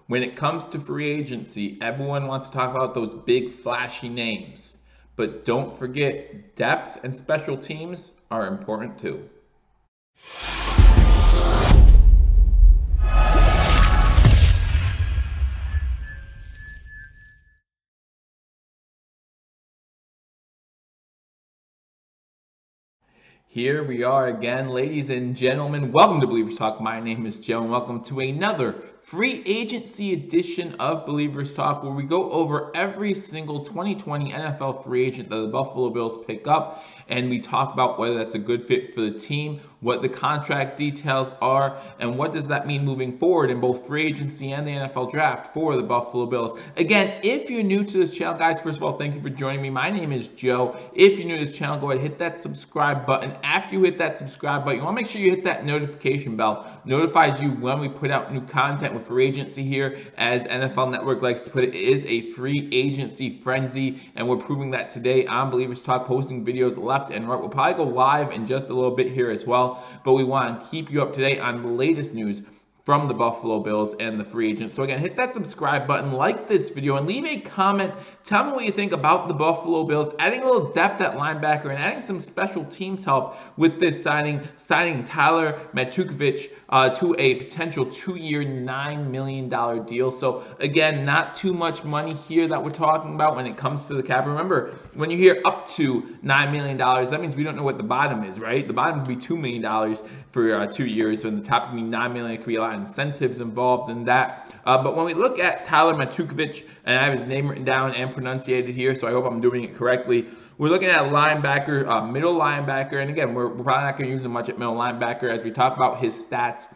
When it comes to free agency, everyone wants to talk about those big flashy names. But don't forget, depth and special teams are important too. Here we are again, ladies and gentlemen. Welcome to Believers Talk. My name is Joe, and welcome to another free agency edition of Believers Talk, where we go over every single 2020 NFL free agent that the Buffalo Bills pick up, and we talk about whether that's a good fit for the team, what the contract details are, and what does that mean moving forward in both free agency and the NFL draft for the Buffalo Bills. Again, if you're new to this channel, guys, first of all, thank you for joining me. My name is Joe. If you're new to this channel, go ahead, hit that subscribe button. After you hit that subscribe button, you want to make sure you hit that notification bell. Notifies you when we put out new content with free agency here. As NFL Network likes to put it, is a free agency frenzy, and we're proving that today on Believers Talk, posting videos left and right. We'll probably go live in just a little bit here as well, but we want to keep you up to date on the latest news from the Buffalo Bills and the free agents. So again, hit that subscribe button, like this video, and leave a comment. Tell me what you think about the Buffalo Bills, adding a little depth at linebacker and adding some special teams help with this signing Tyler Matukovich to a potential 2-year, $9 million deal. So again, not too much money here that we're talking about when it comes to the cap. Remember, when you hear up to $9 million, that means we don't know what the bottom is, right? The bottom would be $2 million for 2 years, and the top would be $9 million. It could be a lot of incentives involved in that. But when we look at Tyler Matukovich, and I have his name written down and pronunciated here, so I hope I'm doing it correctly. We're looking at a linebacker, middle linebacker, and again, we're probably not going to use him much at middle linebacker as we talk about his stats.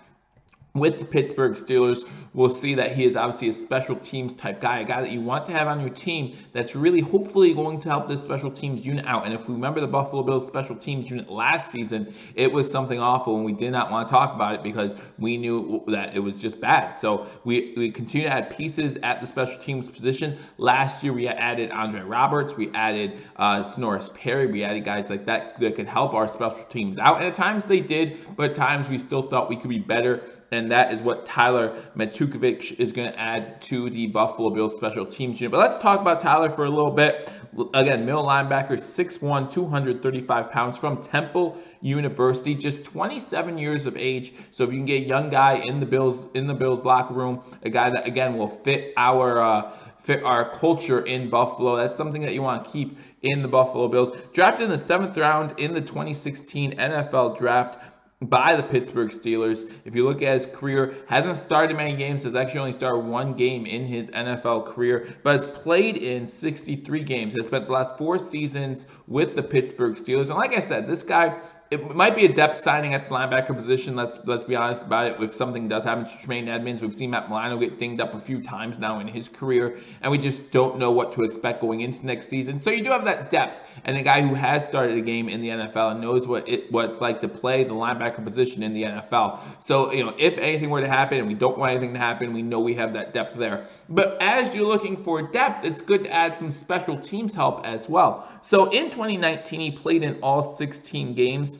With the Pittsburgh Steelers, we'll see that he is obviously a special teams type guy, a guy that you want to have on your team that's really hopefully going to help this special teams unit out. And if we remember the Buffalo Bills special teams unit last season, it was something awful, and we did not want to talk about it because we knew that it was just bad. So we continue to add pieces at the special teams position. Last year, we added Andre Roberts, we added Snorris Perry, we added guys like that that could help our special teams out. And at times they did, but at times we still thought we could be better. And that is what Tyler Matukovich is going to add to the Buffalo Bills special teams unit. But let's talk about Tyler for a little bit. Again, middle linebacker, 6'1", 235 pounds, from Temple University, just 27 years of age. So if you can get a young guy in the Bills locker room, a guy that again will fit our culture in Buffalo, that's something that you want to keep in the Buffalo Bills. Drafted in the 7th round in the 2016 NFL draft by the Pittsburgh Steelers. If you look at his career, hasn't started many games, has actually only started 1 game in his NFL career, but has played in 63 games, has spent the last 4 seasons with the Pittsburgh Steelers. And like I said, this guy, it might be a depth signing at the linebacker position. Let's be honest about it. If something does happen to Tremaine Edmonds, we've seen Matt Milano get dinged up a few times now in his career, and we just don't know what to expect going into next season. So you do have that depth, and a guy who has started a game in the NFL and knows what it's like to play the linebacker position in the NFL. So if anything were to happen, and we don't want anything to happen, we know we have that depth there. But as you're looking for depth, it's good to add some special teams help as well. So in 2019, he played in all 16 games.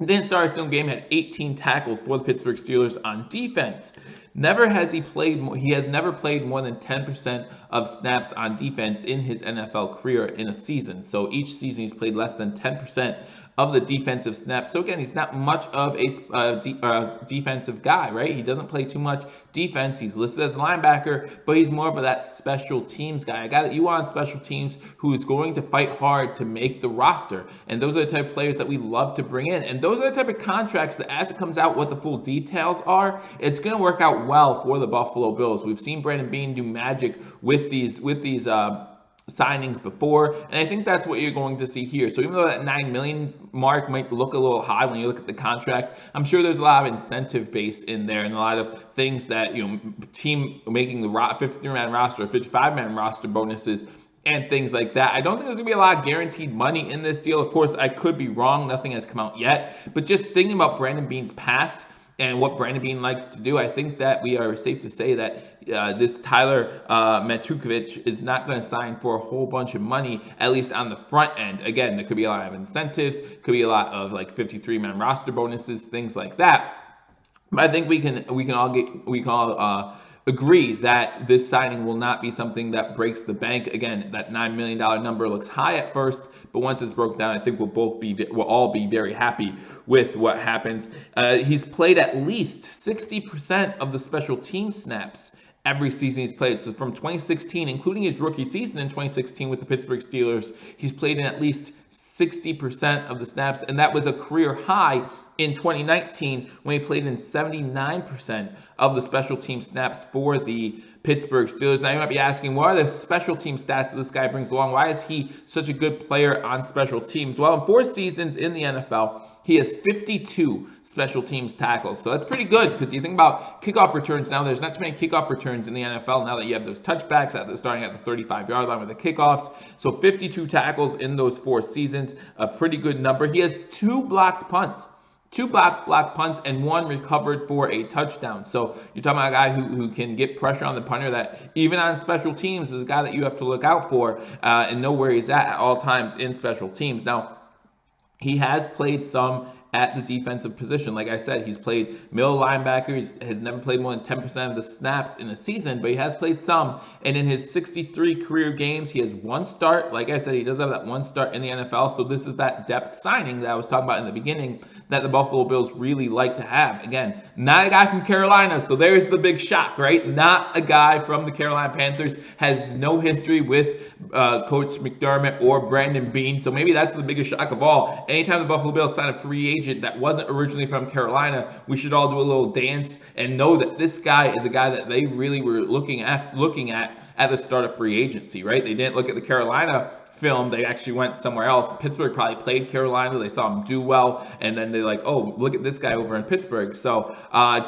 Didn't start a single game, had 18 tackles for the Pittsburgh Steelers on defense. He has never played more than 10% of snaps on defense in his NFL career in a season. So each season he's played less than 10% of the defensive snaps. So again, he's not much of a defensive guy, right? He doesn't play too much defense. He's listed as a linebacker, but he's more of that special teams guy, a guy that you want on special teams who is going to fight hard to make the roster. And those are the type of players that we love to bring in. And those are the type of contracts that, as it comes out what the full details are, it's going to work out well for the Buffalo Bills. We've seen Brandon Beane do magic with these signings before, and I think that's what you're going to see here. So even though that $9 million mark might look a little high when you look at the contract, I'm sure there's a lot of incentive base in there and a lot of things that team making the 53-man roster, 55-man roster bonuses and things like that. I don't think there's gonna be a lot of guaranteed money in this deal. Of course, I could be wrong. Nothing has come out yet, but just thinking about Brandon Beane's past and what Brandon Beane likes to do, I think that we are safe to say that this Tyler Matukovich is not going to sign for a whole bunch of money, at least on the front end. Again, there could be a lot of incentives, could be a lot of 53-man roster bonuses, things like that. But I think we can all agree that this signing will not be something that breaks the bank. Again, that $9 million number looks high at first, but once it's broke down, I think we'll all be very happy with what happens. He's played at least 60% of the special team snaps every season he's played. So from 2016, including his rookie season in 2016 with the Pittsburgh Steelers, he's played in at least 60% of the snaps, and that was a career high in 2019 when he played in 79% of the special team snaps for the Pittsburgh Steelers. Now you might be asking, what are the special team stats that this guy brings along? Why is he such a good player on special teams? Well, in 4 seasons in the NFL, he has 52 special teams tackles. So that's pretty good, because you think about kickoff returns now, there's not too many kickoff returns in the NFL now that you have those touchbacks starting at the 35-yard line with the kickoffs. So 52 tackles in those 4 seasons, a pretty good number. He has 2 blocked punts. 2 block punts and 1 recovered for a touchdown. So you're talking about a guy who can get pressure on the punter, that even on special teams is a guy that you have to look out for and know where he's at all times in special teams. Now, he has played some at the defensive position. Like I said, he's played middle linebacker. He has never played more than 10% of the snaps in a season, but he has played some. And in his 63 career games, he has 1 start. Like I said, he does have that 1 start in the NFL. So this is that depth signing that I was talking about in the beginning that the Buffalo Bills really like to have. Again, not a guy from Carolina. So there's the big shock, right? Not a guy from the Carolina Panthers, has no history with Coach McDermott or Brandon Beane. So maybe that's the biggest shock of all. Anytime the Buffalo Bills sign a free agent that wasn't originally from Carolina, we should all do a little dance and know that this guy is a guy that they really were looking at the start of free agency, right? They didn't look at the Carolina film, they actually went somewhere else. Pittsburgh probably played Carolina, they saw him do well, and then they're like, oh, look at this guy over in Pittsburgh. So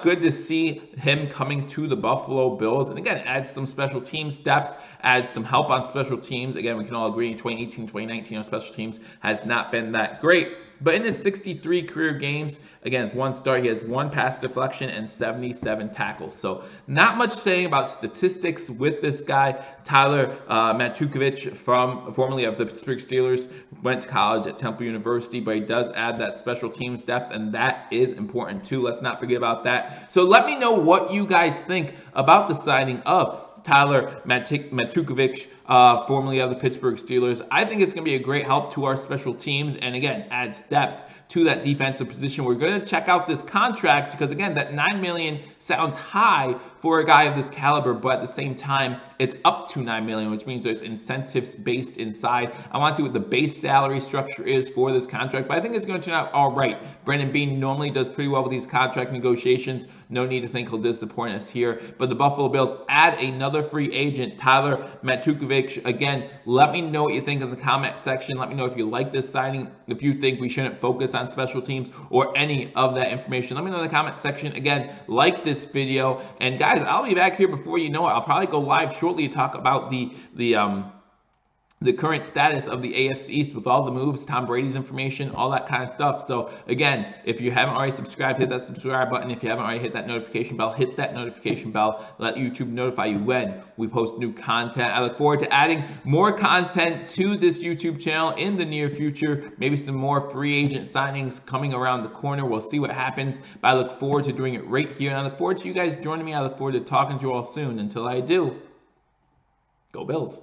good to see him coming to the Buffalo Bills, and again, adds some special teams depth, adds some help on special teams. Again, we can all agree in 2018, 2019, our special teams has not been that great. But in his 63 career games, again, it's 1 start, he has 1 pass deflection and 77 tackles. So not much saying about statistics with this guy. Tyler Matukovich, formerly of the Pittsburgh Steelers, went to college at Temple University, but he does add that special teams depth, and that is important too. Let's not forget about that. So let me know what you guys think about the signing of Tyler Matukovich, formerly of the Pittsburgh Steelers. I think it's going to be a great help to our special teams, and again, adds depth to that defensive position. We're going to check out this contract because, again, that $9 million sounds high for a guy of this caliber, but at the same time, it's up to $9 million, which means there's incentives based inside. I want to see what the base salary structure is for this contract, but I think it's going to turn out all right. Brandon Beane normally does pretty well with these contract negotiations. No need to think he'll disappoint us here, but the Buffalo Bills add another free agent, Tyler Matukovich. Again, let me know what you think in the comment section. Let me know if you like this signing, if you think we shouldn't focus on special teams or any of that information. Let me know in the comment section. Again, like this video, and guys, I'll be back here before you know it. I'll probably go live shortly to talk about the current status of the AFC East with all the moves, Tom Brady's information, all that kind of stuff. So again, if you haven't already subscribed, hit that subscribe button. If you haven't already hit that notification bell, hit that notification bell. Let YouTube notify you when we post new content. I look forward to adding more content to this YouTube channel in the near future. Maybe some more free agent signings coming around the corner. We'll see what happens, but I look forward to doing it right here. And I look forward to you guys joining me. I look forward to talking to you all soon. Until I do, go Bills.